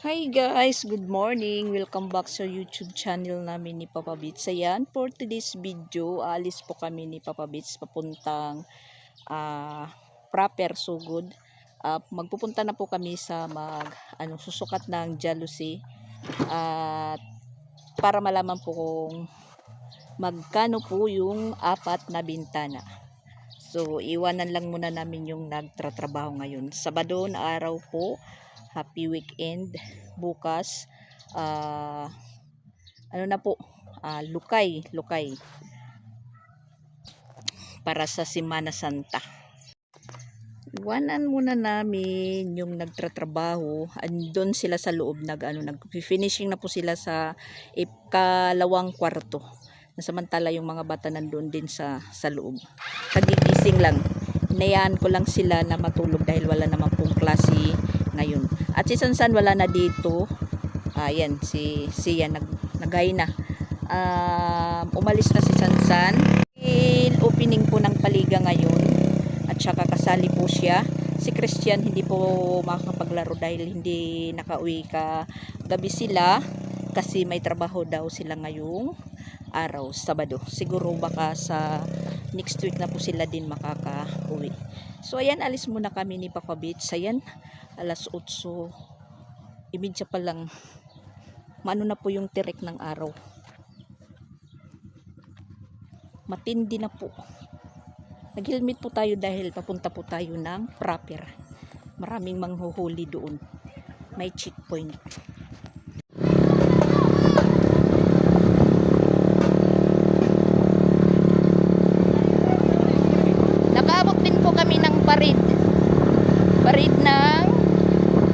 Hi guys, good morning. Welcome back sa YouTube channel namin ni Papa Bits. Ayan, for today's video, alis po kami ni Papa Bits papuntang Proper Sugod. Magpupunta na po kami sa susukat ng jealousy at para malaman po kung magkano po yung apat na bintana. So, iwanan lang muna namin yung nagtratrabaho ngayon. Sabado na araw po. Happy weekend. Bukas, ano na po, lukay para sa Semana Santa. Iwanan muna namin yung nagtratrabaho. Andun sila sa loob nag-finishing na po sila sa ikalawang kwarto. Samantala yung mga bata nandoon din sa loob. Kagigising lang. Hinayaan ko lang sila na matulog dahil wala naman pong klase ngayon. At si Sansan wala na dito. Ayan, siya naghay na. Umalis na si Sansan. Opening po ng paliga ngayon. At saka kasali po siya. Si Christian hindi po makakapaglaro dahil hindi nakauwi ka gabi sila. Kasi may trabaho daw sila ngayong araw, Sabado. Siguro baka sa next week na po sila din makaka-uwi. So ayan, alis muna kami ni Papa Bits. Ayan, alas 8:30 pa lang. Maano na po yung tirik ng araw. Matindi na po. Nag-helmet po tayo dahil papunta po tayo ng Proper. Maraming manghuhuli doon. May checkpoint. Nakaabot din po kami ng parid ng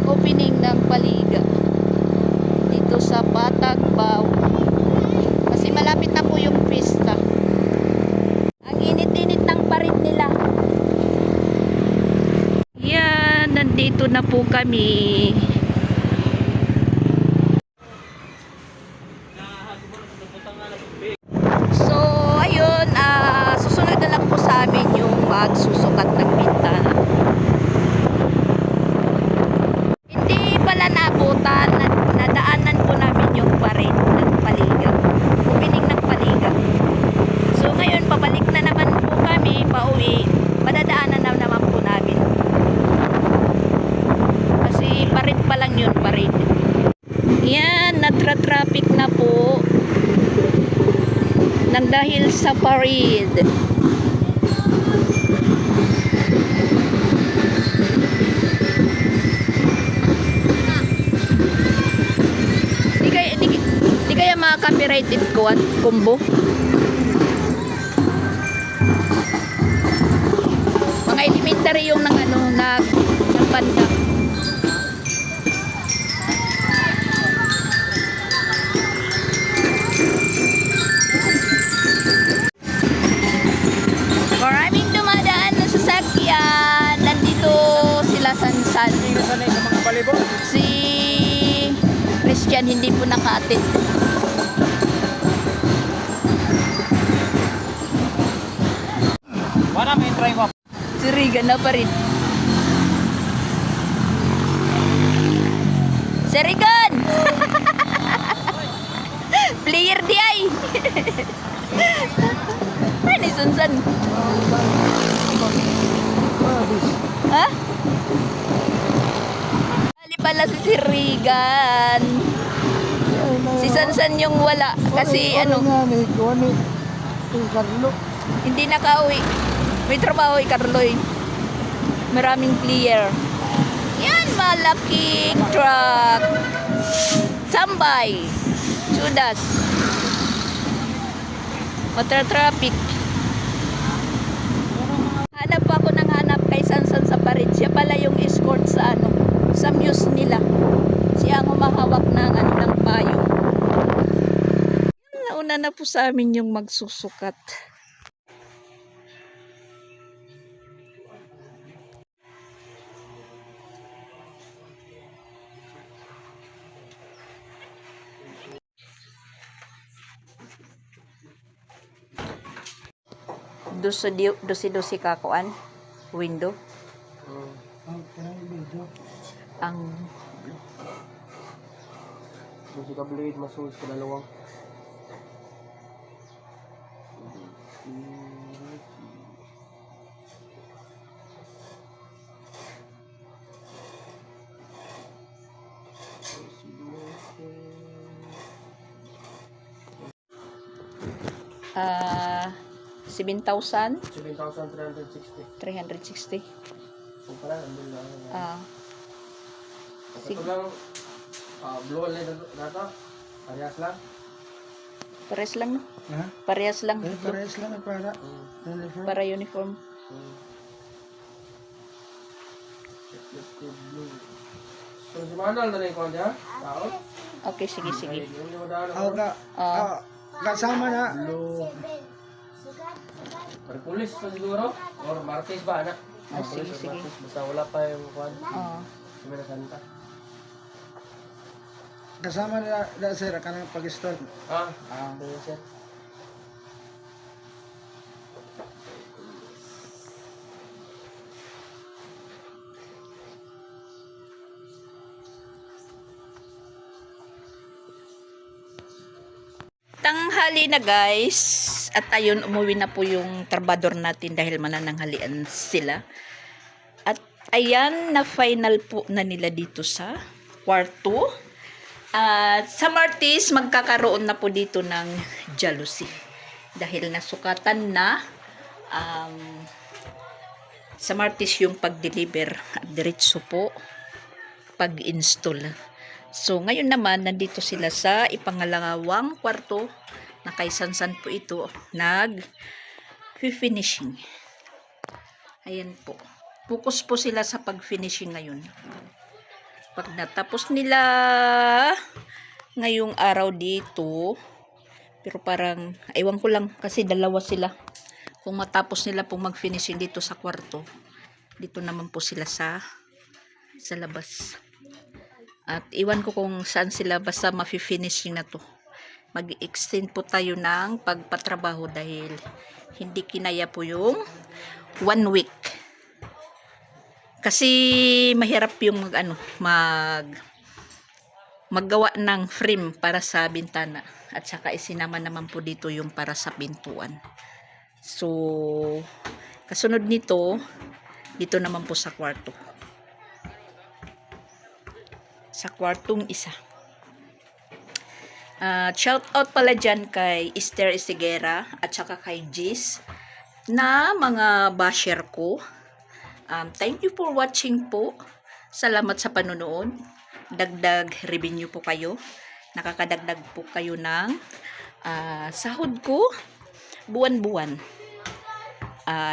opening ng paliga dito sa Patagbao kasi malapit na po yung pista. Ang init-init ng parid nila. Yan, nandito na po kami. So ayun, susunod na lang po sa amin yung magsusukat ng bintana. Hindi pala naabutan, nadaanan po namin yung parid ng paliga, opening ng paliga. So ngayon pabalik na naman po kami, pauwi, madadaanan na naman po namin. Kasi parid pa lang yun, parid. Yan, natra-traffic na po nang dahil sa parid. Di kaya mga copyrighted ko at combo. Mga elementary yung ng banda. Maraming dumadaan na sasakyan. Nandito sila Sansan. Si Christian hindi po naka-attend. Wala may try mo. Si Regan na pa rin. Si Regan! Player di ay! Ano yung Sansan? Ha? Dali pala si Regan. Si Sansan yung wala. Kasi hindi nakauwi. May trabaho Carloy. Maraming player. Yan, malaking truck. Tambay. Judas. Matra-traffic. Hanap ako ng hanap kay Sansan sa parid. Siya pala yung escort sa sa muse nila. Siya ang humahawak ng payong. Nauna na po sa amin yung magsusukat. Dosi kakuan window ang Gusto ka blade, masus ka dalawang. Ah, 7,360. 7,360. Kung pala, andun lang. Ah, Ito lang, blue light na ito. Parehas lang. parehas lang, no? Ha? Parehas lang. Parehas lang para uniform. Para uniform. Blue. So, si Manal na rin ko niya? Tao? Okay, sige, sige. Hindi mo daan Oh, kasama na. Blue. Perpulis pa siguro? Or Martes ba, anak? Sige, sige. Martes. Basta wala pa yung kwan. Oh. Semana Santa. Kasama na sir kanang pag-store. Iya, sir. Tanghali na guys. At ayun, umuwi na po yung trabador natin dahil manananghalian sila. At ayan, na final po na nila dito sa kwarto. At sa Martis, magkakaroon na po dito ng jealousy. Dahil nasukatan na sa Martis yung pag-deliver at diretso po pag-install. So, ngayon naman, nandito sila sa ipangalawang kwarto na kay Sansan po ito, nag-finishing. Ayan po. Focus po sila sa pag-finishing ngayon. Pag natapos nila ngayong araw dito, pero parang, ewan ko lang, kasi dalawa sila. Kung matapos nila pong mag-finishing dito sa kwarto, dito naman po sila sa labas. At iwan ko kung saan sila, basta ma-finishing na to. Mag-extend po tayo ng pagpatrabaho dahil hindi kinaya po yung 1 week. Kasi mahirap yung maggawa ng frame para sa bintana. At saka isinama naman po dito yung para sa pintuan. So, kasunod nito, dito naman po sa kwarto. Sa kwartong isa. Shout out pala dyan kay Esther Isigera at saka kay Jis na mga basher ko. Thank you for watching po. Salamat sa panonood. Dagdag revenue po kayo. Nakakadagdag po kayo ng sahod ko buwan-buwan.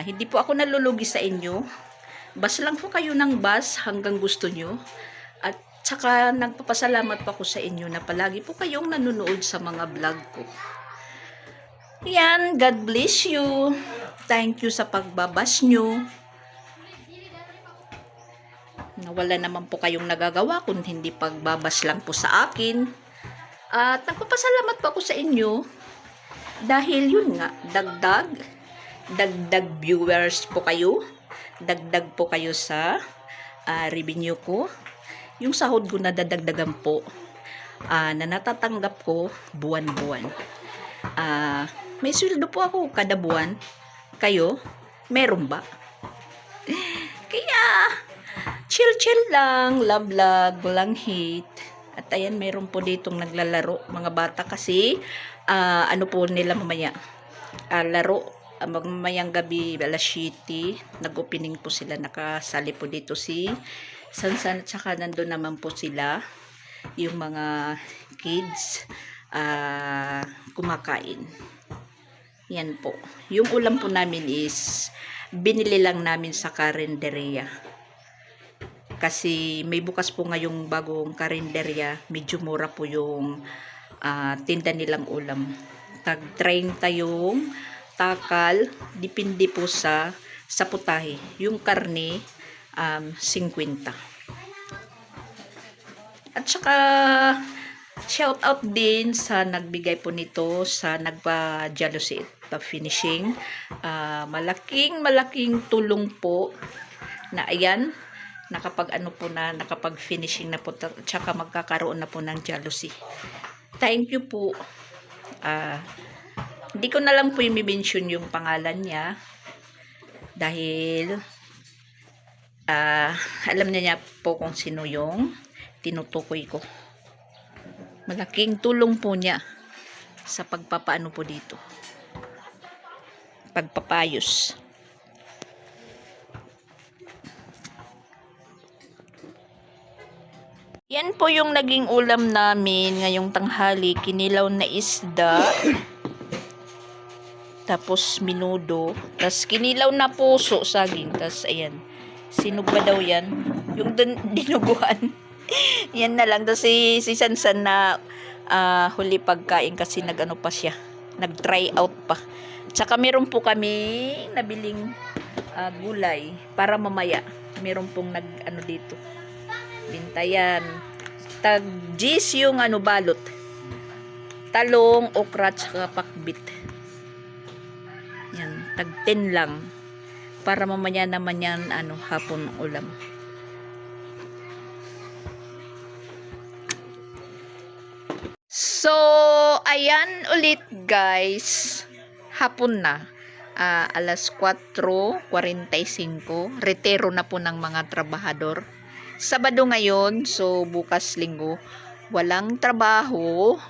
Hindi po ako nalulugi sa inyo. Bas lang po kayo ng bas hanggang gusto nyo. At saka nagpapasalamat pa ako sa inyo na palagi po kayong nanonood sa mga vlog ko. Yan, God bless you. Thank you sa pagbabas nyo. Wala naman po kayong nagagawa kung hindi pagbabas lang po sa akin. At nagpapasalamat po ako sa inyo dahil yun nga, dagdag viewers po kayo. Dagdag po kayo sa revenue ko. Yung sahod ko na dadagdagan po na natatanggap ko buwan-buwan. May sweldo po ako kada buwan. Kayo, meron ba? Kaya, chill-chill lang, love, walang hate. At ayan, meron po ditong naglalaro, mga bata kasi, ano po nila mamaya, laro, mamayang gabi, alas 7, nag-opening po sila, nakasali po dito si Sansan, at saka nandun naman po sila, yung mga kids, kumakain. Yan po. Yung ulam po namin is, binili lang namin sa karinderya. Kasi may bukas po ngayong bagong karinderya, medyo mura po yung tinda nilang ulam. Tag 30 yung takal, dipindi po sa putahe. Yung karne, 50. At saka, shout out din sa nagbigay po nito, sa nagpa-jealousy pa-finishing. Malaking tulong po na ayan, nakapag ano po na, nakapag finishing na po, tsaka magkakaroon na po ng jealousy. Thank you po. Hindi ko na lang po i-mention yung pangalan niya dahil alam niya po kung sino yung tinutukoy ko. Malaking tulong po niya sa pagpapaano po dito, pagpapayos. Yan po yung naging ulam namin ngayong tanghali. Kinilaw na isda, tapos minudo, tapos kinilaw na puso, saging, tapos ayan, sinog ba daw yan? Yung dinuguan. Yan na lang. Tapos si Sansan na huli pagkain kasi nag-ano pa siya, nag-try out pa. Tsaka meron po kami nabiling gulay para mamaya. Meron pong nag-ano dito, bintayan. Tag G's yung balot. Talong, okra, tsaka pakbit. Yan, tag 10 lang. Para mamaya naman yan, hapon ulam. So, ayan ulit guys. Hapon na. Alas 4:45. Retiro na po ng mga trabahador. Sabado ngayon, so bukas linggo, walang trabaho.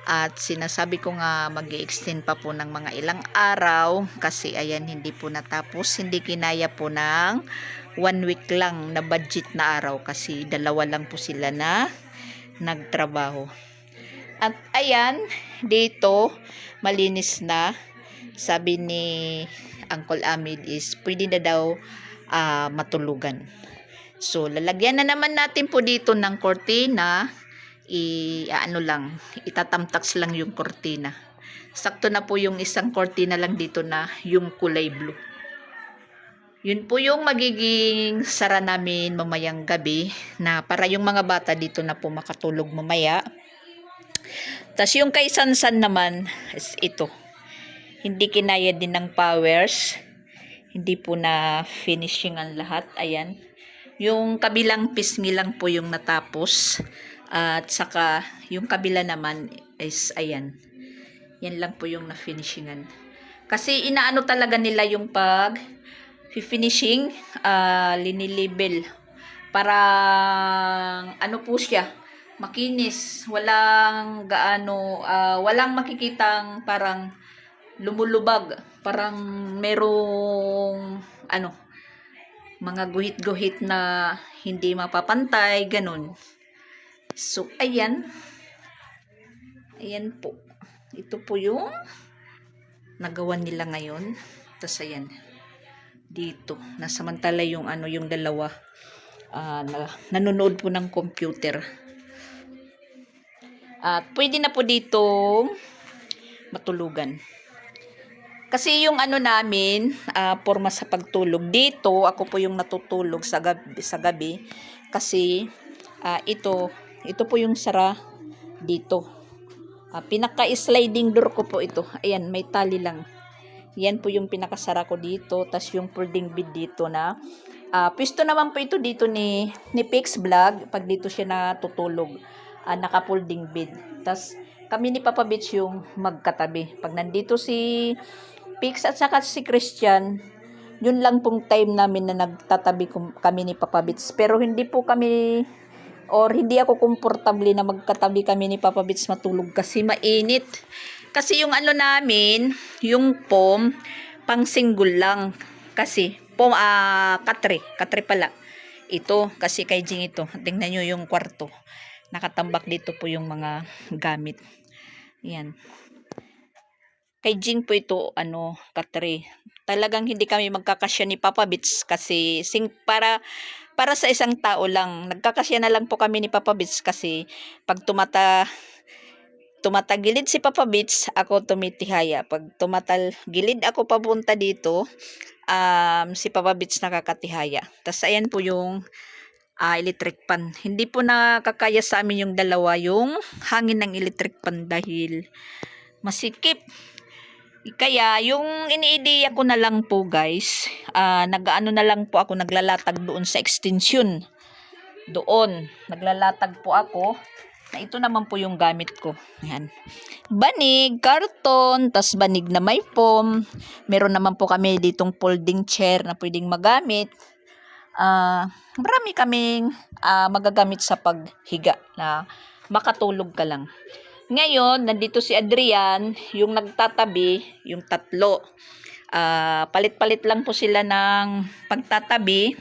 At sinasabi ko nga mag-i-extend pa po ng mga ilang araw kasi ayan, hindi po natapos. Hindi kinaya po ng 1 week lang na budget na araw kasi 2 lang po sila na nagtrabaho. At ayan, dito malinis na. Sabi ni Uncle Amid is pwede na daw matulugan. So lalagyan na naman natin po dito ng kortina. Itatamtax lang yung kortina. Sakto na po yung isang kortina lang dito na yung kulay blue. Yun po yung magiging sara namin mamayang gabi na para yung mga bata dito na po makatulog mamaya. Tas yung kay Sansan naman is ito. Hindi kinaya din ng powers. Hindi po na finishing ang lahat. Ayan. Yung kabilang pisngi lang po yung natapos. At saka yung kabila naman is ayan. Yan lang po yung na-finishingan. Kasi inaano talaga nila yung pag finishing, linilibel. Parang ano po siya, makinis, walang gaano, walang makikitang parang lumulubag, parang merong mga guhit-guhit na hindi mapapantay, ganun. So, ayan. Ayan po. Ito po yung nagawa nila ngayon. Tapos, ayan. Dito. Nasamantala yung yung dalawa. Nanonood po ng computer. At pwede na po dito matulugan. Kasi yung namin, porma sa pagtulog. Dito, ako po yung natutulog sa gabi. Kasi, ito po yung sara dito. Pinaka-sliding door ko po ito. Ayan, may tali lang. Yan po yung pinakasara ko dito. Tas yung folding bed dito na. Pwesto naman po ito dito ni Pix Vlog. Pag dito siya natutulog. Naka-folding bed. Tas kami ni Papa Beach yung magkatabi. Pag nandito si Pix at saka si Christian, yun lang pong time namin na nagtatabi kami ni Papa Beach. Pero hindi po kami hindi ako komportable na magkatabi kami ni Papa Beach matulog kasi mainit. Kasi yung namin, yung pom, pang single lang. Kasi, pom, katre pala. Ito, kasi kay Jing ito. Tingnan nyo yung kwarto. Nakatambak dito po yung mga gamit. Yan. Kay Jing po ito, katre. Talagang hindi kami magkakasya ni Papa Beach kasi para sa isang tao lang. Nagkakasya na lang po kami ni Papa Beach kasi pag tumatagilid si Papa Beach, ako tumitihaya. Pag tumatagilid ako papunta dito, si Papa Beach nakakatihaya. Tapos ayan po yung electric pan. Hindi po nakakaya sa amin yung dalawa yung hangin ng electric pan dahil masikip. Kaya yung iniideya ko na lang po guys, nag-ano na lang po ako, naglalatag doon sa extension. Doon, naglalatag po ako. Na ito naman po yung gamit ko. Ayan. Banig, karton, tas banig na may foam. Meron naman po kami ditong folding chair na pwedeng magamit. Marami kaming magagamit sa paghiga na makatulog ka lang. Ngayon, nandito si Adrian, yung nagtatabi, yung tatlo. Palit-palit lang po sila ng pagtatabi.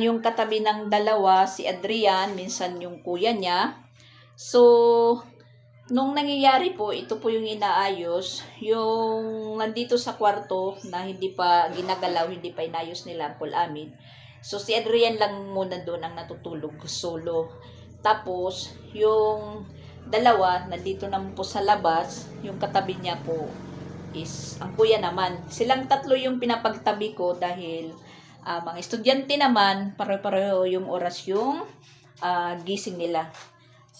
Yung katabi ng dalawa, si Adrian, minsan yung kuya niya. So, nung nangyayari po, ito po yung inaayos, yung nandito sa kwarto na hindi pa ginagalaw, hindi pa inayos nila ang pulamid. So, si Adrian lang muna doon ang natutulog solo. Tapos, yung dalawa, nandito naman po sa labas, yung katabi niya po is ang kuya naman. Silang tatlo yung pinapagtabi ko dahil mga estudyante naman, pare-pareho yung oras yung gising nila.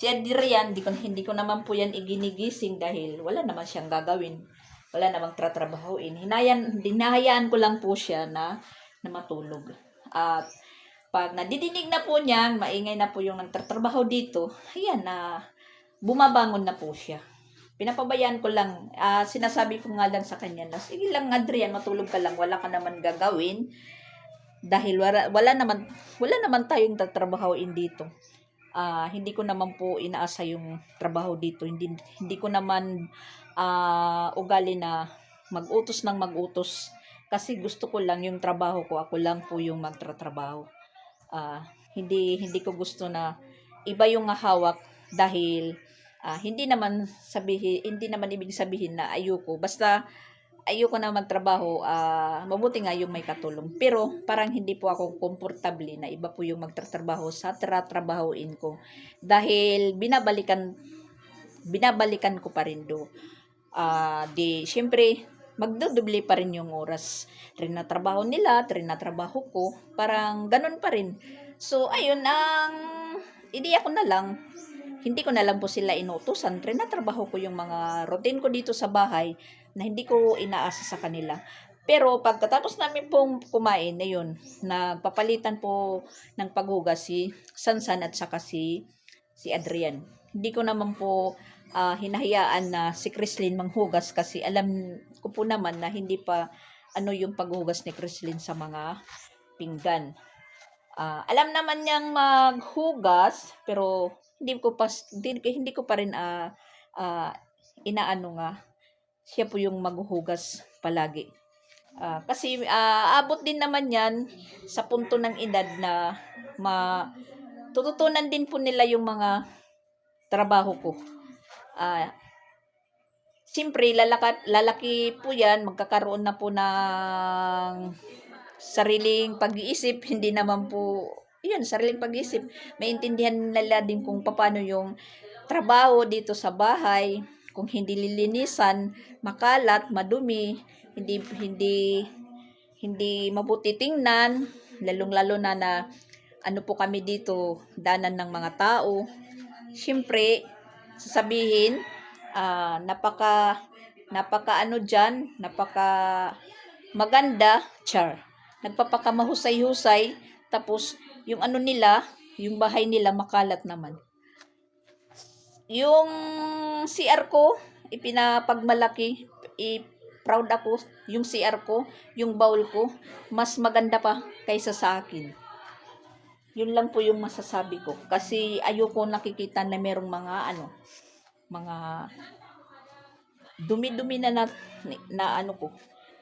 Si Adrian, hindi ko naman po yan iginigising dahil wala naman siyang gagawin. Wala namang tratrabahuin. Hinahayaan ko lang po siya na matulog. At pag nadidinig na po niya, maingay na po yung nagtatrabaho dito, ayan na, bumabangon na po siya. Pinapabayaan ko lang, sinasabi ko nga lang sa kanya na, sige lang Adrian, matulog ka lang, wala ka naman gagawin. Dahil wala naman tayong tatrabahoin dito. Hindi ko naman po inaasa yung trabaho dito. Hindi ko naman ugali na mag-utos ng mag-utos. Kasi gusto ko lang yung trabaho ko. Ako lang po yung magtatrabaho. Hindi ko gusto na iba yung hawak dahil hindi naman ibig sabihin na ayoko. Basta ayoko na magtrabaho, mabuti nga yung may katulong. Pero parang hindi po ako komportable na iba po yung magtatrabaho sa tratrabahoin ko. Dahil binabalikan ko pa rin do. Syempre, magdodoble pa rin yung oras. Trinatrabaho nila, trinatrabaho ko. Parang ganun pa rin. So, ayun, ang ideya ko na lang, hindi ko na lang po sila inutusan. Trinatrabaho ko yung mga routine ko dito sa bahay na hindi ko inaasa sa kanila. Pero pagkatapos namin pong kumain na yun, nagpapalitan po ng paghugas si Sansan at saka si Adrian. Hindi ko naman po hinahayaan na si Chrislyn manghugas kasi alam ko po naman na hindi pa yung paghugas ni Chrislyn sa mga pinggan. Alam naman niyang maghugas pero hindi ko pa rin inaano nga siya po yung maghuhugas palagi. Kasi abot din naman yan sa punto ng edad na tututunan din po nila yung mga trabaho ko. Siyempre, lalaki po yan, magkakaroon na po ng sariling pag-iisip, hindi naman po, yun, sariling pag-iisip. Maintindihan nila din kung paano yung trabaho dito sa bahay, kung hindi lilinisan, makalat, madumi, hindi mabuti tingnan, lalong-lalo na ano po kami dito, danan ng mga tao. Siyempre, sasabihin, napaka maganda, char. Nagpapaka mahusay-husay, tapos yung yung bahay nila makalat naman. Yung CR ko, ipinapagmalaki, proud ako, yung CR ko, yung bowl ko, mas maganda pa kaysa sa akin. Yun lang po yung masasabi ko. Kasi ayoko nakikita na merong mga dumi-dumi na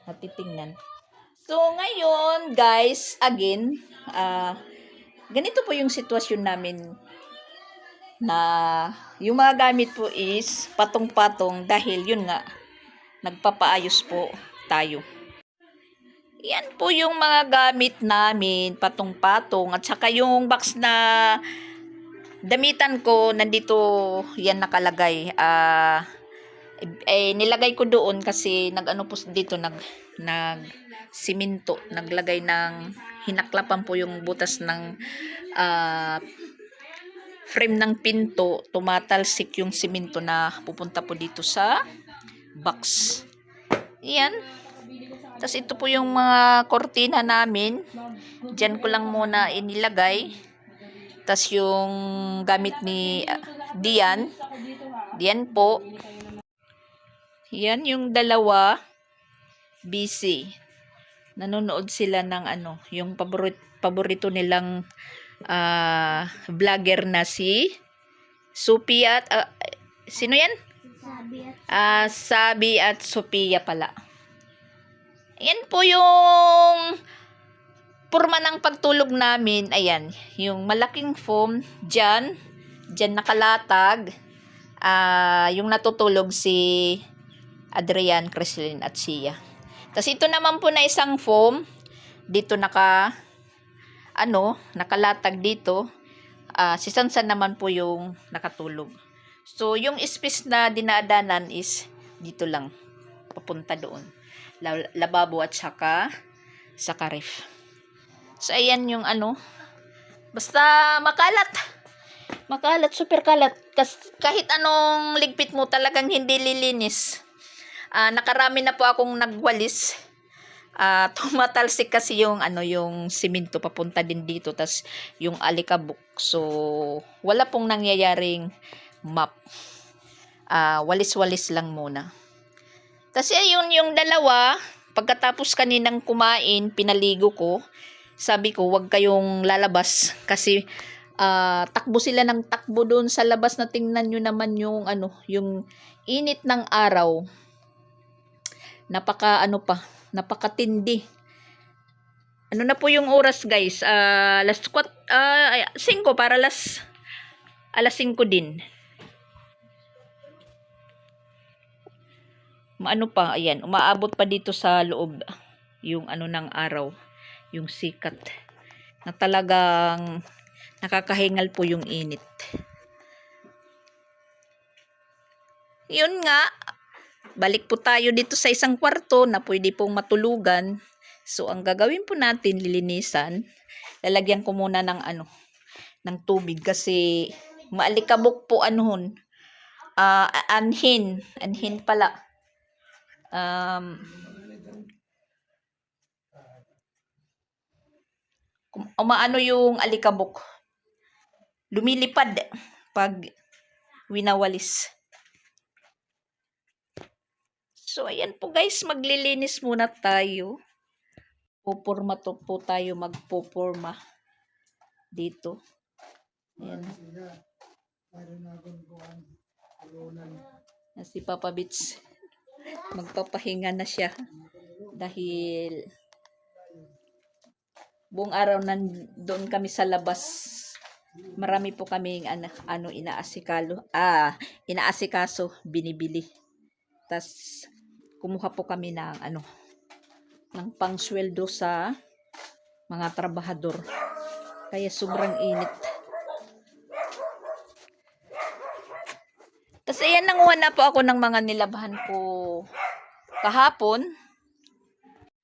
natitingnan. So, ngayon, guys, again, ganito po yung sitwasyon namin na yung mga gamit po is patong-patong dahil yun nga, nagpapaayos po tayo. Yan po yung mga gamit namin, patong-patong, at saka yung box na damitan ko, nandito yan nakalagay. Nilagay ko doon kasi siminto, naglagay ng hinaklapan po yung butas ng frame ng pinto, tumatalsik yung siminto na pupunta po dito sa box. Yan. Tapos ito po yung mga kortina namin. Diyan ko lang muna inilagay. Tapos yung gamit ni Dian. Diyan po. Yan yung dalawa. Busy. Nanonood sila ng yung paborito nilang vlogger na si Sophia at sino yan? Sabi at Sophia pala. Yan po yung porma ng pagtulog namin. Ayan, yung malaking foam dyan nakalatag. Yung natutulog si Adrian, Creslin at Sia. Tapos ito naman po na isang foam dito nakalatag dito. Si Sansan naman po yung nakatulog. So yung space na dinadanan is dito lang papunta doon. Lababo at saka ref. So ayan yung basta makalat, super kalat. Kahit anong ligpit mo talagang hindi lilinis. Nakarami na po akong nagwalis. Tumatalsik kasi yung yung simento papunta din dito, tas yung alikabok. So wala pong nangyayaring map. Walis-walis lang muna. Kasi ayun yung dalawa, pagkatapos kaninang kumain, pinaligo ko. Sabi ko, wag kayong lalabas kasi takbo sila ng takbo doon sa labas na tingnan nyo naman yung yung init ng araw. Napakatindi. Ano na po yung oras, guys? Alas 5 para alas 5 din. Ayan, umaabot pa dito sa loob yung ng araw, yung sikat. Na talagang nakakahingal po yung init. Yun nga, balik po tayo dito sa isang kwarto na pwede pong matulugan. So, ang gagawin po natin, lilinisan. Lalagyan ko muna ng ng tubig kasi maalikabok po anhin pala. Umaano yung alikabok. Lumilipad pag winawalis. So, ayan po guys, maglilinis muna tayo. Pupurma po tayo, magpupurma dito. Ayan. Si Papa Bits, magpapahinga na siya dahil buong araw doon kami sa labas. Marami po kaming inaasikaso, binibili. Tas kumuha po kami ng ng pangsweldo sa mga trabahador. Kaya sobrang init. Tas ayan, nanguha na po ako ng mga nilabahan ko kahapon.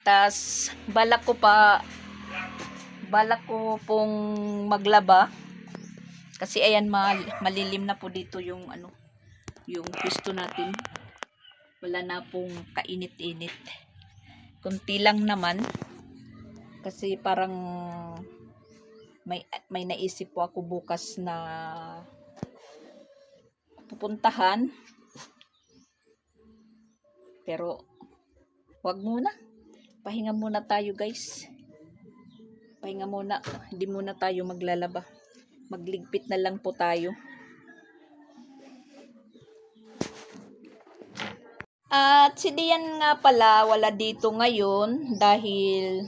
Tas balak ko pong maglaba. Kasi ayan, malilim na po dito yung yung pwesto natin. Wala na pong kainit-init. Kunti lang naman. Kasi parang may naisip po ako bukas na pupuntahan. Pero wag muna. Pahinga muna tayo, guys. Pahinga muna. Hindi muna tayo maglalaba. Magligpit na lang po tayo. At si Dian nga pala wala dito ngayon dahil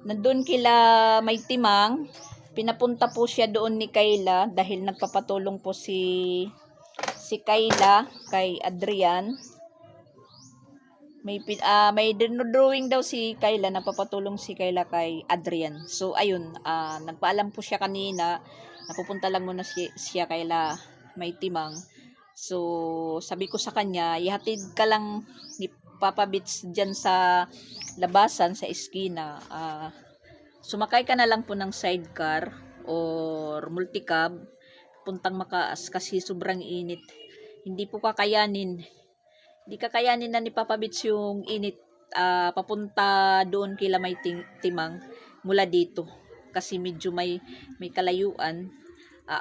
nandun kila May Timang. Pinapunta po siya doon ni Kayla dahil nagpapatulong po si Kayla kay Adrian. May drawing daw si Kayla, napapatulong si Kayla kay Adrian. So ayun, nagpaalam po siya kanina, napupunta lang muna siya Kayla May Timang. So sabi ko sa kanya, ihatid ka lang ni Papa Bits dyan sa labasan, sa eskina. Sumakay ka na lang po ng sidecar or multicab puntang Makaas kasi sobrang init. Hindi kakayanin na ni Papa Bits yung init papunta doon kila may timang mula dito. Kasi medyo may kalayuan.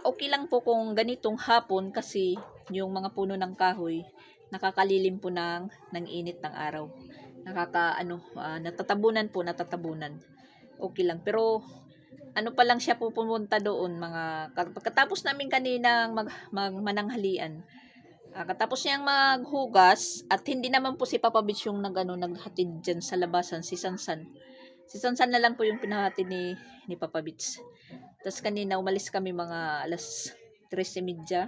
Okay lang po kung ganitong hapon kasi yung mga puno ng kahoy nakakalilim po ng init ng araw. Natatabunan. Okay lang. Pero ano pa lang siya pupunta doon pagkatapos namin kaninang mananghalian. Katapos niyang maghugas at hindi naman po si Papa Beach yung naghatid dyan sa labasan, si Sansan. Si Sansan na lang po yung pinahatid ni Papa Beach. Tapos kanina umalis kami mga alas 3:30.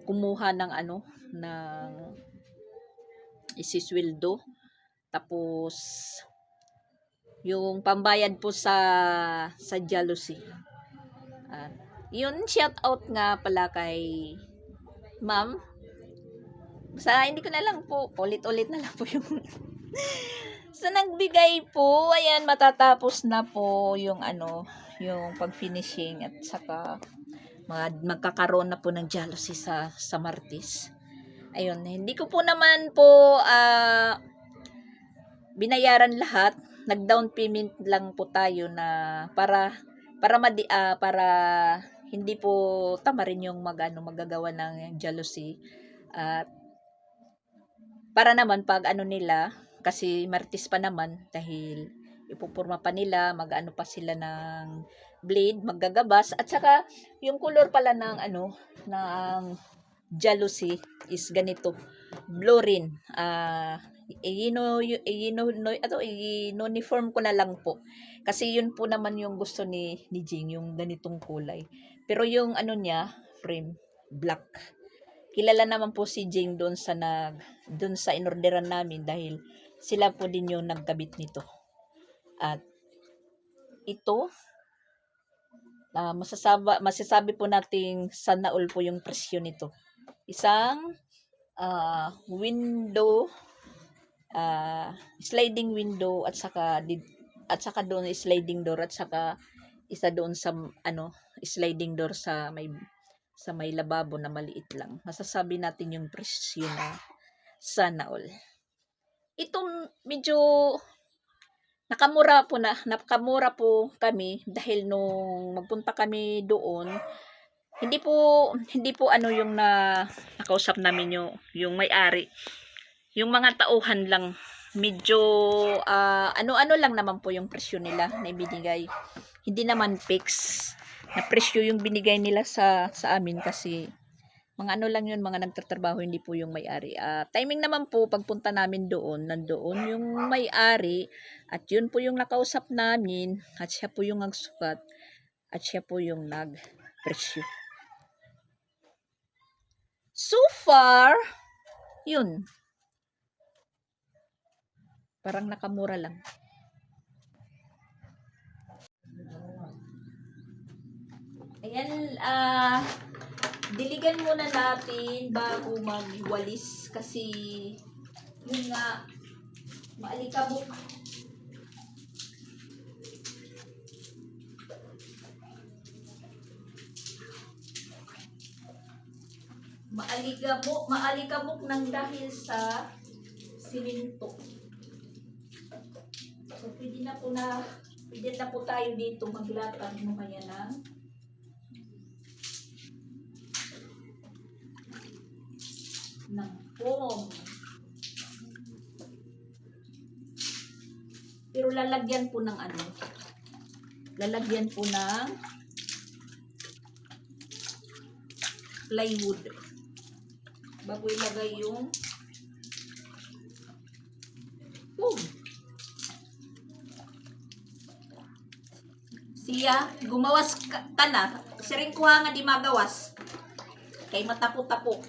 Kumuha ng isisweldo. Tapos yung pambayad po sa jealousy. Yun, shout out nga pala kay Ma'am. Hindi ko na lang po, ulit-ulit na lang po yung sa nagbigay po. Ayan, matatapos na po yung yung pag-finishing at saka magkakaroon na po ng jealousy sa Martis. Ayun, hindi ko po naman po binayaran lahat. Nag-down payment lang po tayo na para hindi po tamarin yung magagawa ng jealousy. At para naman pag nila, kasi Martis pa naman, dahil ipupurma pa nila, pa sila ng blade, maggagabas, at saka yung color pala ng jealousy is ganito, blue rin. I-uniform ko na lang po. Kasi yun po naman yung gusto ni Jing, yung ganitong kulay. Pero yung niya, frame, black. Kilala naman po si Jing doon sa inorderan namin dahil sila po din yung nagkabit nito. At ito, masasabi po nating sana all po yung presyo nito. Isang window, sliding window at saka doon sliding door at saka isa doon sa sliding door sa may lababo na maliit lang. Masasabi natin yung presyo na sana all. Ito medyo nakamura po kami dahil nung magpunta kami doon, hindi po yung nakausap namin yung may-ari. Yung mga tauhan lang, medyo ano lang naman po yung presyo nila na ibinigay. Hindi naman fix na presyo yung binigay nila sa amin kasi mga lang yun, mga nagtatrabaho, hindi po yung may-ari. Timing naman po pagpunta namin doon, nandoon yung may-ari at yun po yung nakausap namin at siya po yung nagsukat at siya po yung nagpresyo. So far, yun. Parang nakamura lang. Ayan, diligan muna natin bago magwalis kasi yun nga, maalikabok. Maalikabok ng dahil sa simento. So, pwede na po tayo dito maglatag mo kaya ng foam. Pero lalagyan po ng plywood bago ilagay yung foam. Siya, gumawas ka na. Siring kuha nga di magawas. Kay matapo-tapo.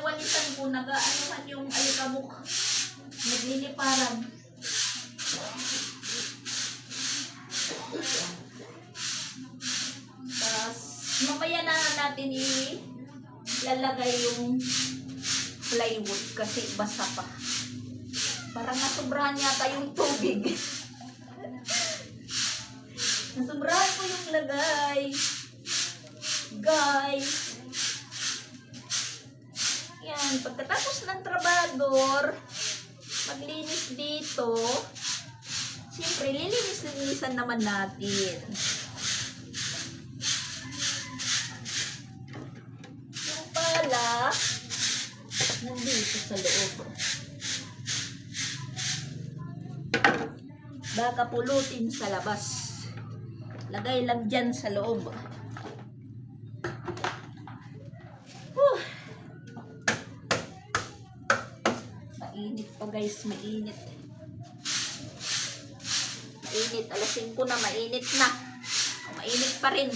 pinapapalitan ko, nag-aanuhan yung alikabok. Nagliliparan. Tapos, mamaya na natin ilalagay yung plywood kasi basa pa. Parang nasobrahan yata yung tubig. Nasobrahan ko yung lagay. Guys. Yan. Pagkatapos ng trabador, maglinis dito, siyempre, lilinis-linisan naman natin. Yung pala, nandito sa loob. Baka pulutin sa labas. Lagay lang dyan sa loob. Mainit pa guys, mainit. Mainit, alas 5 na, mainit na. Mainit pa rin.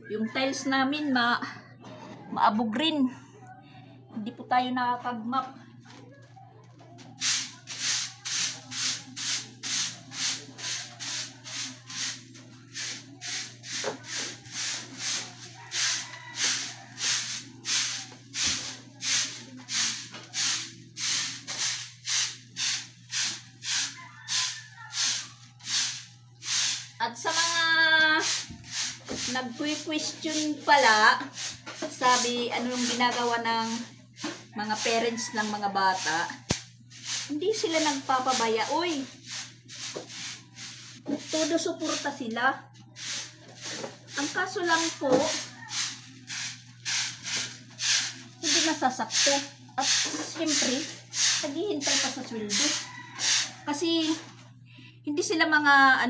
Yung tiles namin maabog rin. Hindi po tayo nakakagmap. At sa mga nag-question pala, sabi anong ginagawa ng mga parents ng mga bata, hindi sila nagpapabaya. Uy, todo suporta sila. Ang kaso lang po, hindi nasasakto. At siyempre, naghihintay pa sa sweldo. Kasi, hindi sila mga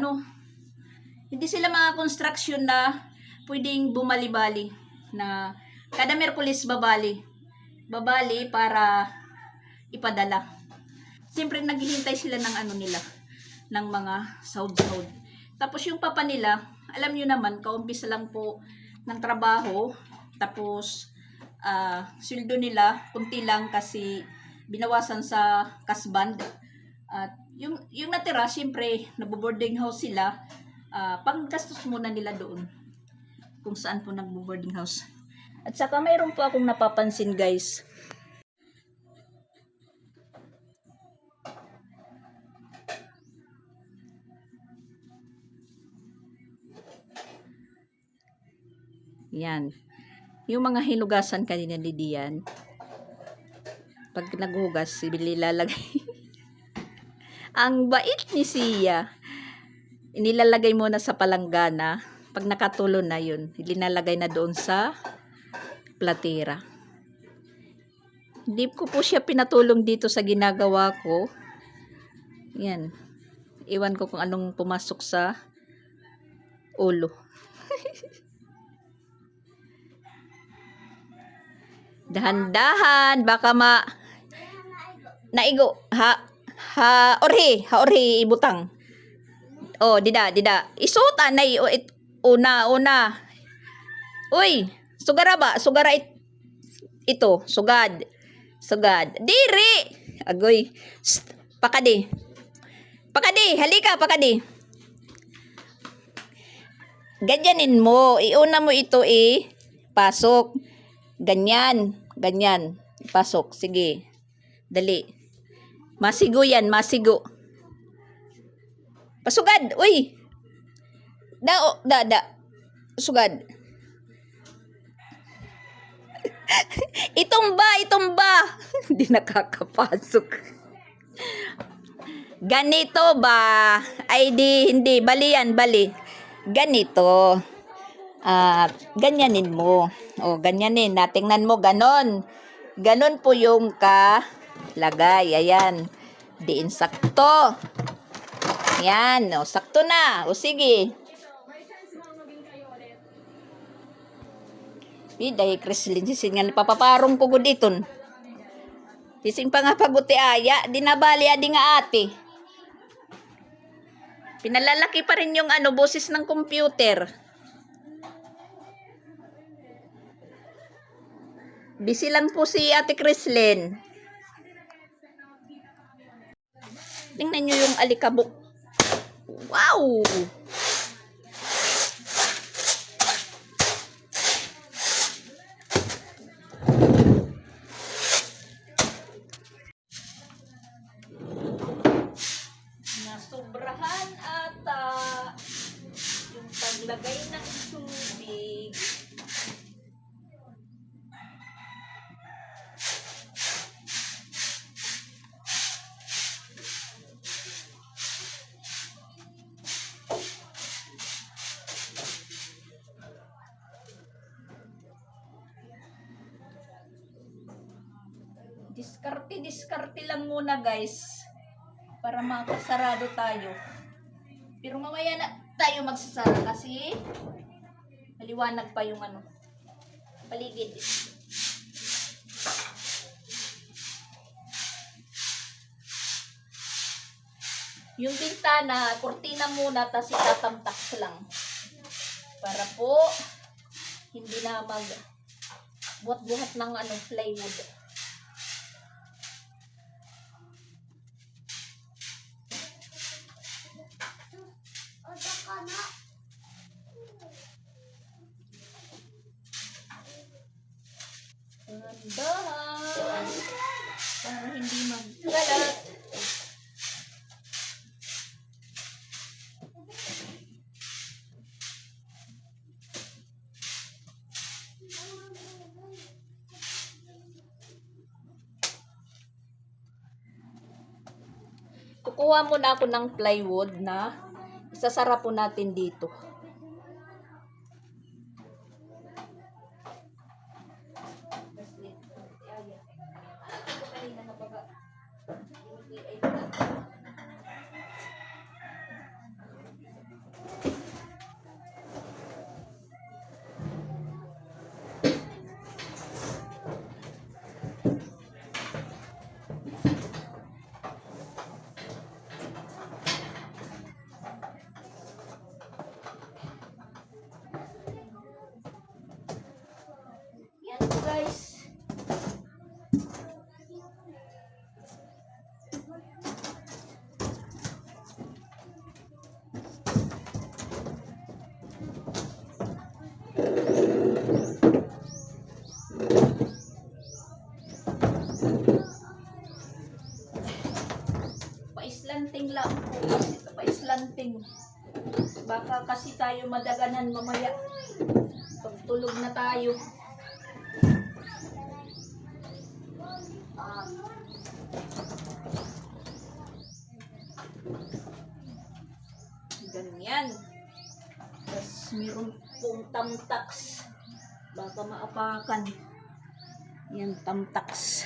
hindi sila mga construction na pwedeng bumali-bali na kada Miyerkules babali para ipadala. Siyempre naghihintay sila ng nila, ng mga sahod-sahod. Tapos yung papa nila, alam nyo naman, kaumpisa lang po ng trabaho. Tapos sweldo nila kunti lang kasi binawasan sa kasband. At yung natira, siyempre nagbo-boarding house sila. Panggastos muna nila doon kung saan po nagbo-boarding house. At saka mayroon po akong napapansin guys. Yan. Yung mga hinugasan kanina ni Dian, pag naghugas, inilalagay. Ang bait ni Sia. Inilalagay muna sa palanggana. Pag nakatulo na yun, ilinalagay na doon sa platera. Hindi ko po siya pinatulong dito sa ginagawa ko. Yan. Iwan ko kung anong pumasok sa ulo. Dahan-dahan, baka naigo. Orhi, ibutang. Oh, dida. Isuta na una. Uy, sugara ba? Ito, sugad. Diri. Agoy. Pakadi, halika, pakadi. Ganyanin mo. Iuna mo ito pasok. Ganyan. Pasok. Sige. Dali. Masigo yan, masigo. Pasugad. Uy. Da. Sugad. Itumba. Hindi nakakapasok. Ganito ba? Ay hindi. Bali. Ganito. Ganyanin mo. O, ganyanin. Tingnan mo, ganon. Ganon po yung kalagay. Ayan. Diin sakto. Ayan. O, sakto na. O, sige. Dahil Chris Lindsay, nga papaparong ko gud iton. Tising pa nga paguti aya. Di nabali adi nga ate. Pinalalaki pa rin yung boses ng computer. Busy lang po si Ate Crislin. Tingnan nyo yung alikabok. Wow! Nasobrahan ata yung paglagay ng tubig. Diskarte lang muna guys para makasarado tayo. Pero mamaya na tayo magsasara kasi maliwanag pa yung paligid. Yung bintana, kurtina muna tas itatamtak lang. Para po hindi na buhat-buhat ng plywood. Dahan para hindi magkalat. Kukuha muna ako ng plywood na isasara po natin dito. Yan po guys. Paislanting lang po. Paislanting. Baka kasi tayo madaganan mamaya. Pagtulog na tayo. Ganyan. Tapos mayroon pong tamtax. Baka maapakan. Yan, tamtax.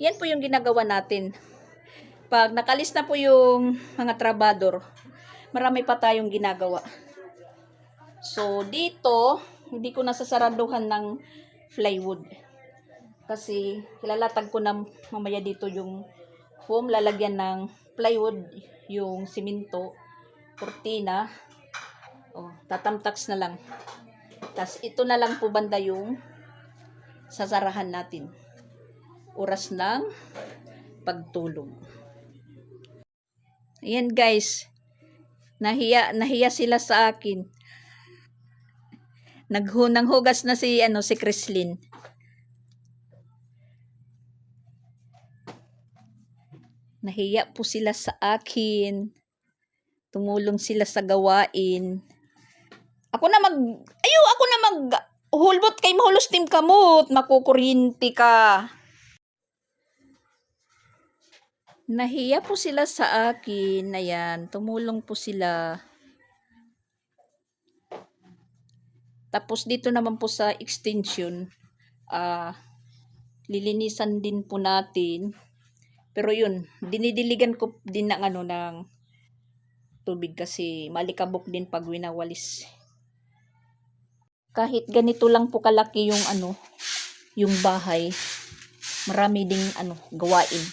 Yan po yung ginagawa natin. Pag nakalis na po yung mga trabador, marami pa tayong ginagawa. So, dito, hindi ko nasasaraduhan ng plywood. Kasi, ilalatag ko na mamaya dito yung foam, lalagyan ng plywood, yung simento, kurtina. Tatamtax na lang. Tapos, ito na lang po banda yung sasarahan natin. Oras ng pagtulog. Ayan guys. Nahiya sila sa akin. Naghunang hugas na si Crislin. Nahiya po sila sa akin. Tumulong sila sa gawain. Ako na hulbot kay mahulos tim kamot, makukuryente ka. Nahiya po sila sa akin. Ayan, tumulong po sila. Tapos dito naman po sa extension, lilinisan din po natin. Pero yun, dinidiligan ko din ng ng tubig kasi malikabok din pag winawalis. Kahit ganito lang po kalaki yung yung bahay, Marami ding gawain.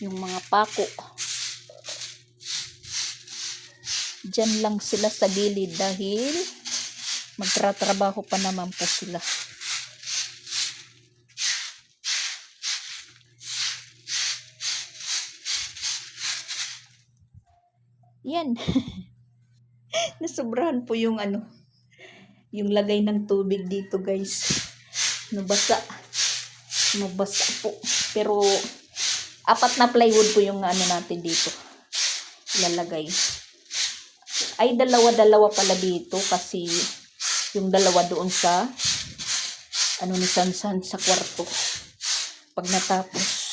Yung mga pako, dyan lang sila sa gilid dahil magtratrabaho pa naman po sila. Yan. Nasobrahan po yung yung lagay ng tubig dito, guys. Nabasa. Mabasa po. Pero 4 na plywood po yung natin dito ilalagay. Ay, dalawa pala dito kasi yung dalawa doon sa ni Sansan sa kwarto. Pag natapos.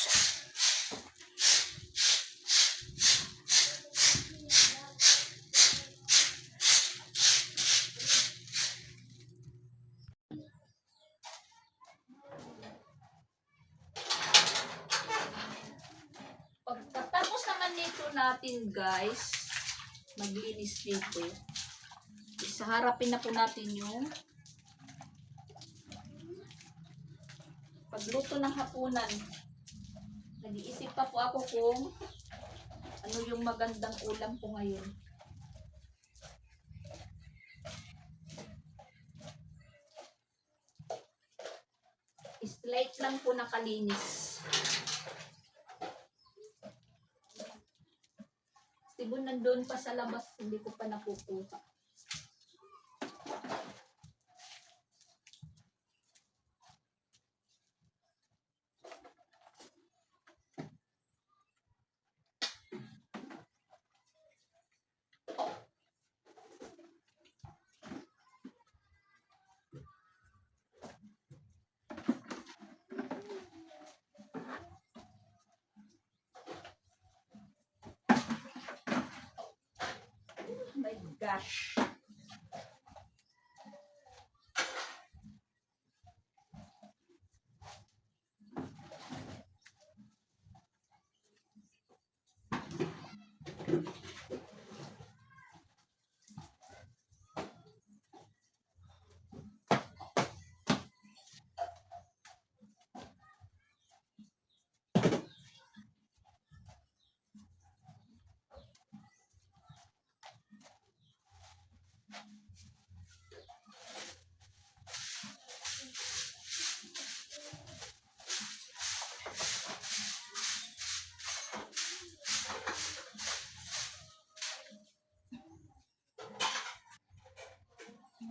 Pagkatapos naman nito natin, guys, maglinis dito. Isaharapin na po natin yung pagluto ng hapunan. Nag-iisip pa po ako kung ano yung magandang ulam po ngayon. Slight lang po nakalinis. Sibon nandun pa sa labas, hindi ko pa nakukuha. My gosh.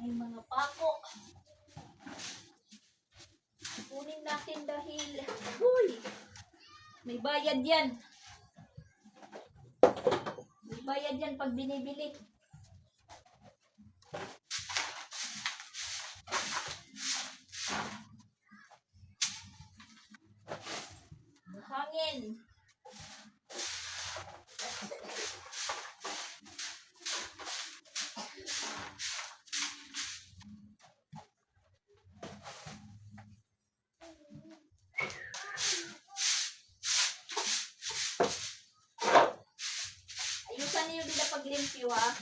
May mga pako. Kunin natin dahil may bayad yan. May bayad yan pag binibili. Hangin. Ayusan niyo din na paglimpyo, ha.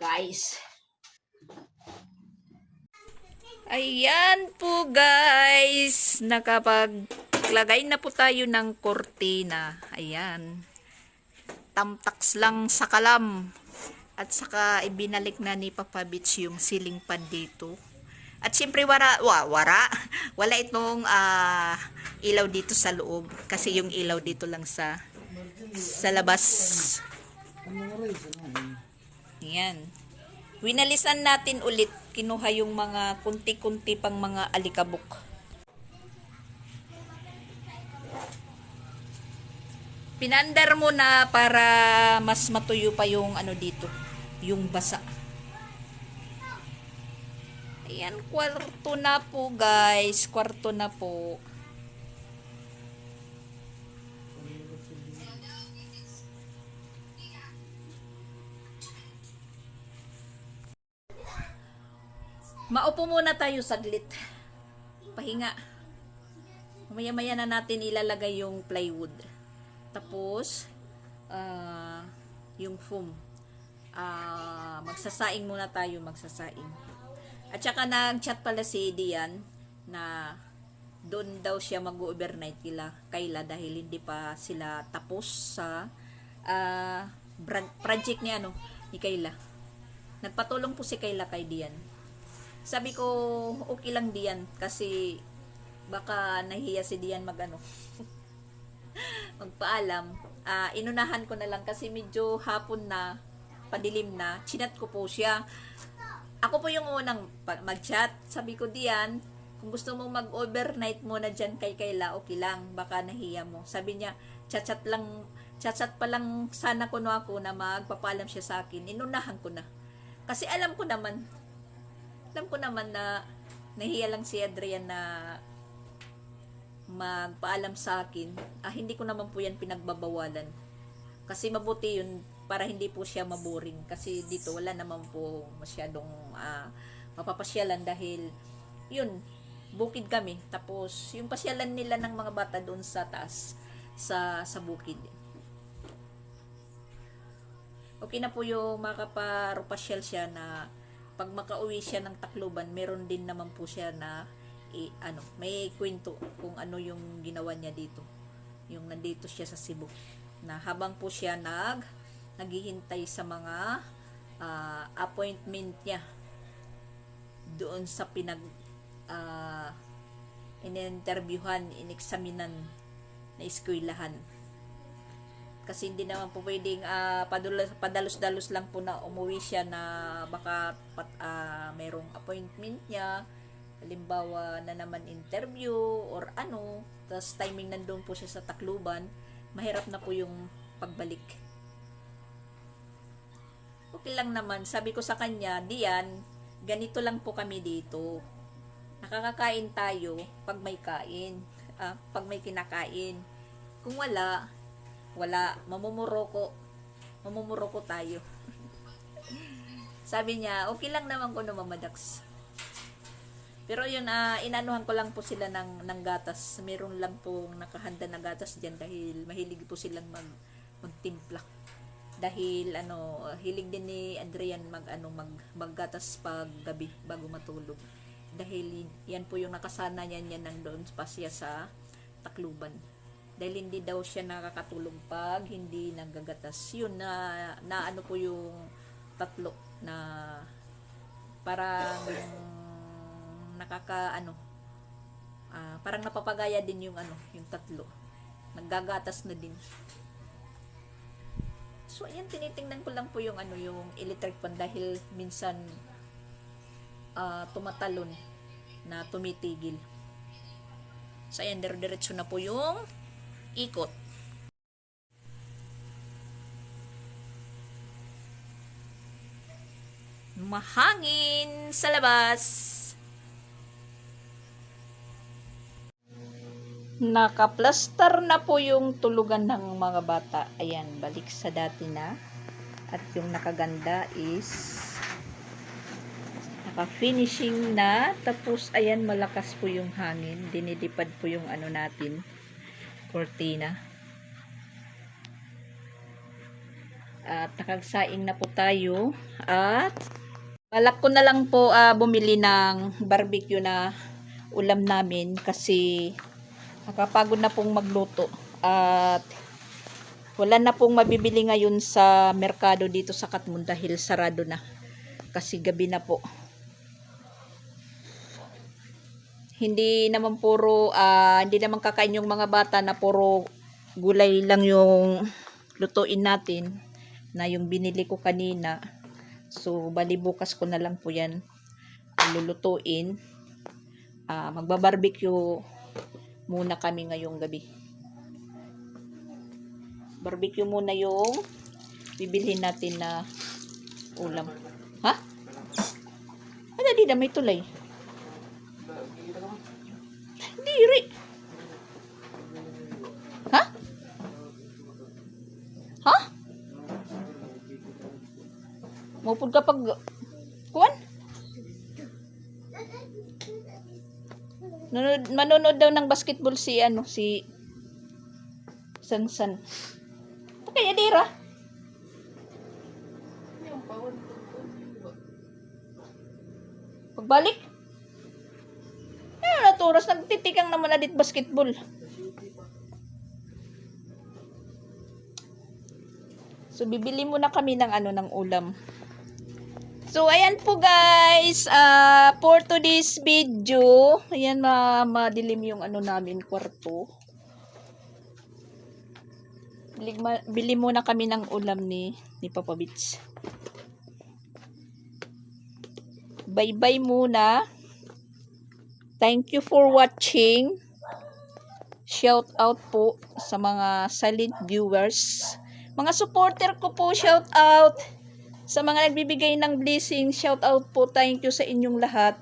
Guys. Ayan po, guys. Nakapaglagay na po tayo ng kortina. Ayan. Tamtax lang sa kalam. At saka ibinalik na ni Papa Beach yung ceiling fan dito. At siyempre wala itong ilaw dito sa loob. Kasi yung ilaw dito lang sa sa labas. Yan. Winalisan natin ulit. Kinuha yung mga kunti-kunti pang mga alikabok. Pinandar mo na para mas matuyo pa yung ano dito. Yung basa. Ayan, kwarto na po guys. Kwarto na po. Maupo muna tayo saglit. Pahinga. Maya-maya na natin ilalagay yung plywood. Tapos, yung foam. Magsasaing muna tayo, magsasaing. At saka nag-chat pala si Dian na doon daw siya mag-overnight Kayla dahil hindi pa sila tapos sa project ni Kayla. Nagpatulong po si Kayla kay Dian. Sabi ko, okay lang Dian kasi baka nahiya si Dian magpaalam. Inunahan ko na lang kasi medyo hapon na, padilim na. Chinat ko po siya. Ako po yung unang mag-chat. Sabi ko, Dian, kung gusto mong mag-overnight muna dyan kay Kayla, okay lang. Baka nahiya mo. Sabi niya, chat pa lang sana ko ako na magpapaalam siya sa akin. Inunahan ko na. Kasi alam ko naman na nahiya lang si Adrian na magpaalam sa akin. Hindi ko naman po yan pinagbabawalan. Kasi mabuti yun para hindi po siya maboring. Kasi dito wala naman po masyadong mapapasyalan dahil yun, bukid kami. Tapos yung pasyalan nila ng mga bata doon sa taas sa bukid. Okay na po yung makaparopasyal siya na pag makauwi siya ng Tacloban, meron din naman po siya na may kwento kung ano yung ginawa niya dito. Yung nandito siya sa Cebu. Na habang po siya naghihintay sa mga appointment niya doon sa in-interviewhan, in-examinan na eskwelahan. Kasi hindi naman po pwedeng padalos-dalos lang po na umuwi siya na baka mayroong appointment niya, halimbawa na naman interview or tapos timing nandun po siya sa Tacloban, mahirap na po yung pagbalik. Okay lang naman, sabi ko sa kanya, Dian, ganito lang po kami dito. Nakakakain tayo pag may kain, pag may kinakain. Kung wala, mamumuroko tayo. Sabi niya, okay lang naman ko na Mamadax. Pero yun, inanuhan ko lang po sila ng gatas. Meron lang pong nakahanda na gatas dyan dahil mahilig po silang magtimpla. Dahil hilig din ni Adrian maggatas pag gabi bago matulog. Dahil yan po yung nakasana niya nandoon pa siya sa Tacloban. Dahil hindi daw siya nakakatulog pag hindi naggagatas. Yun na po yung tatlo na parang parang napapagaya din yung tatlo. Naggagatas na din. So ayan, tinitingnan ko lang po yung yung electric fan dahil minsan tumatalon na tumitigil. So ayan, diretso na po yung ikot. Mahangin sa labas. Nakaplastar na po yung tulugan ng mga bata. Ayan, balik sa dati na. At yung nakaganda is naka-finishing na. Tapos ayan, malakas po yung hangin. Dinidipad po yung natin, cortina. At nakagsaing na po tayo. At balak ko na lang po bumili ng barbecue na ulam namin kasi nakapagod na pong magluto. At wala na pong mabibili ngayon sa merkado dito sa Katmon dahil sarado na. Kasi gabi na po. Hindi naman hindi naman kakain yung mga bata na puro gulay lang yung lutuin natin na yung binili ko kanina. So, bali bukas ko na lang po yan lulutuin. Magba-barbecue muna kami ngayong gabi. Barbecue muna yung bibilhin natin na ulam. Ha? Di na may tulay. Diri. Ha? Ha? Mupod kapag kuwan? Manonood daw ng basketball si Sansan. Kaya dira. Pagbalik. Naturas nagtitikang naman na dit basketball. So bibili muna kami ng ng ulam. So ayan po guys, for today's video, ayan madilim yung namin kwarto. Bili muna kami ng ulam ni Papa Bits. Bye-bye muna. Thank you for watching. Shout out po sa mga silent viewers. Mga supporter ko po, shout out. Sa mga nagbibigay ng blessing, shout out po. Thank you sa inyong lahat.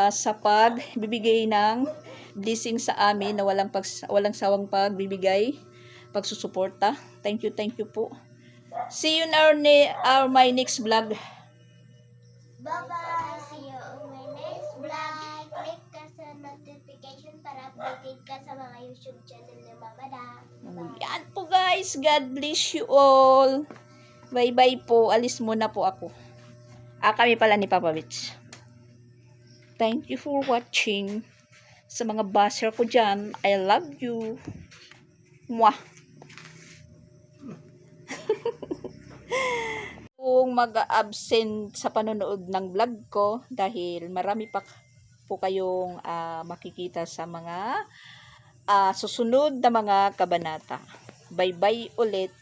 Sa pagbibigay ng blessing sa amin na walang sawang pagbibigay, pagsusuporta. Thank you po. See you in my next vlog. Bye-bye! See you on my next vlog. Click ka sa notification para updated ka sa mga YouTube channel ni Mama Da. Bye-bye. Yan po guys. God bless you all. Bye-bye po. Alis muna po ako. Kami pala ni Papa Bits. Thank you for watching. Sa mga buzzer ko dyan, I love you. Mwah! Kung mag-absent sa panonood ng vlog ko dahil marami pa po kayong makikita sa mga susunod na mga kabanata. Bye-bye ulit.